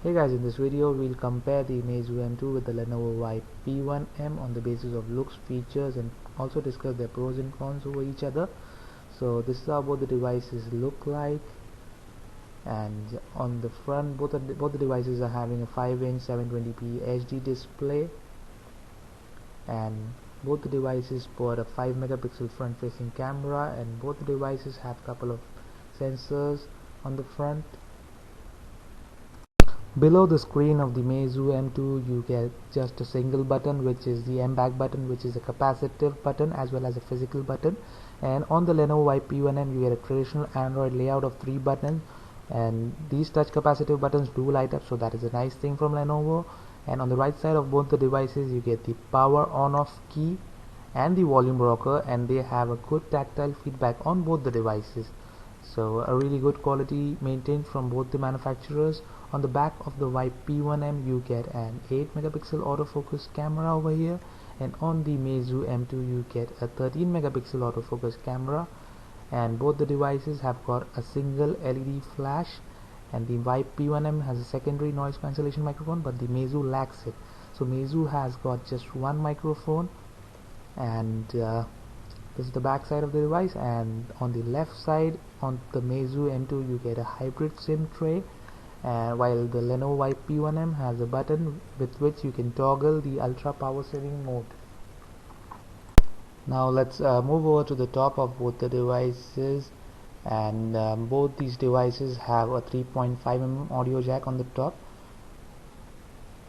Hey guys, in this video we'll compare the meizu M2 with the Lenovo p1m on the basis of looks, features, and also discuss their pros and cons over each other. So this is how both the devices look like, and on the front both the devices are having a 5-inch 720p HD display, and both the devices sport a 5 megapixel front facing camera, and both the devices have a couple of sensors on the front. Below the screen of the meizu M2 you get just a single button, which is the M back button, which is a capacitive button as well as a physical button. And on the Lenovo p1m you get a traditional Android layout of 3 buttons, and these touch capacitive buttons do light up, so that is a nice thing from Lenovo. And on the right side of both the devices you get the power on off key and the volume rocker, and they have a good tactile feedback on both the devices, so a really good quality maintained from both the manufacturers. On the back of the p1m you get an 8 megapixel autofocus camera over here, and on the meizu M2 you get a 13 megapixel autofocus camera, and both the devices have got a single LED flash, and the p1m has a secondary noise cancellation microphone, but the meizu lacks it. So meizu has got just one microphone, and this is the back side of the device. And on the left side on the meizu M2 you get a hybrid SIM tray, while the Lenovo p1m has a button with which you can toggle the ultra power saving mode. Now let's move over to the top of both the devices, and both these devices have a 3.5mm audio jack on the top,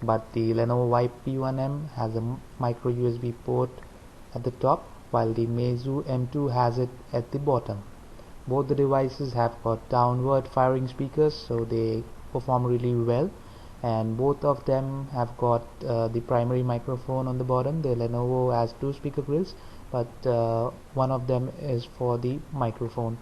but the Lenovo p1m has a micro USB port at the top, while the meizu M2 has it at the bottom. Both the devices have got downward firing speakers, so they perform really well, and both of them have got the primary microphone on the bottom. The Lenovo has 2 speaker grills, but one of them is for the microphone.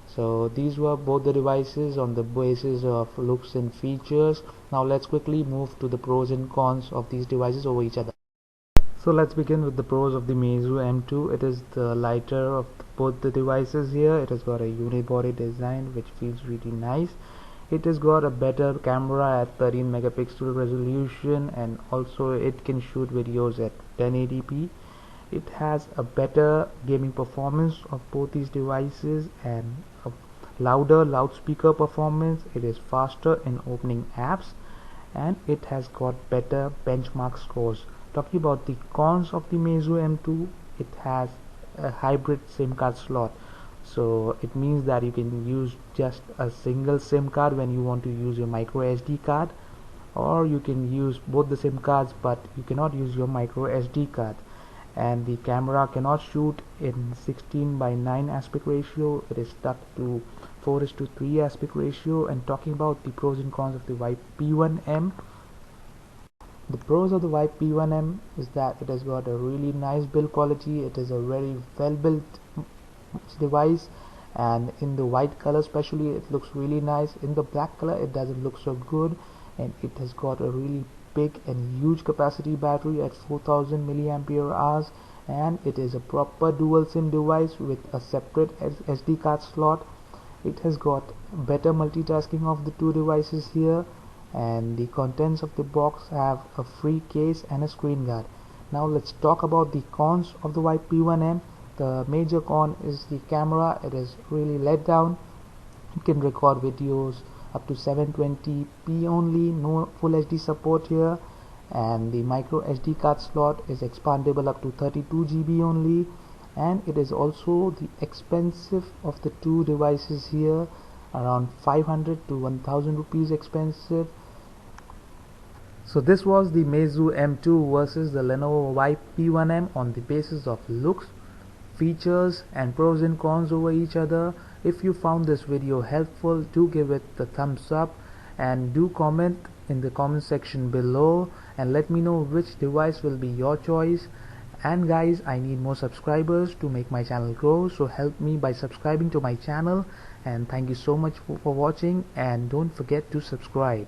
So these were both the devices on the basis of looks and features. Now let's quickly move to the pros and cons of these devices over each other. So let's begin with the pros of the meizu M2. It is the lighter of both the devices here. It has got a unibody design which feels really nice. It has got a better camera at 13 megapixel resolution, and also it can shoot videos at 1080p. It has a better gaming performance of both these devices and a louder loudspeaker performance. It is faster in opening apps, and it has got better benchmark scores. Talking about the cons of the meizu M2, it has a hybrid SIM card slot. So it means that you can use just a single SIM card when you want to use your micro SD card, or you can use both the SIM cards but you cannot use your micro SD card. And the camera cannot shoot in 16:9 aspect ratio. It is stuck to 4:3 aspect ratio. And talking about the pros and cons of the p1m, the pros of the p1m is that it has got a really nice build quality. It is a very well built device, and in the white color especially it looks really nice. In the black color it doesn't look so good, and it has got a really big and huge capacity battery at 4000 milliampere hours, and it is a proper dual SIM device with a separate SD card slot. It has got better multitasking of the two devices here, and the contents of the box have a free case and a screen guard. Now let's talk about the cons of the p1m. The major con is the camera. It is really let down. You can record videos up to 720p only, no full HD support here, and the micro SD card slot is expandable up to 32 GB only, and it is also the expensive of the two devices here, around 500 to 1000 rupees expensive. So this was the meizu M2 versus the Lenovo p1m on the basis of looks, features, and pros and cons over each other. If you found this video helpful, do give it the thumbs up, and do comment in the comment section below and let me know which device will be your choice. And guys, I need more subscribers to make my channel grow, so help me by subscribing to my channel. And thank you so much for watching, and don't forget to subscribe.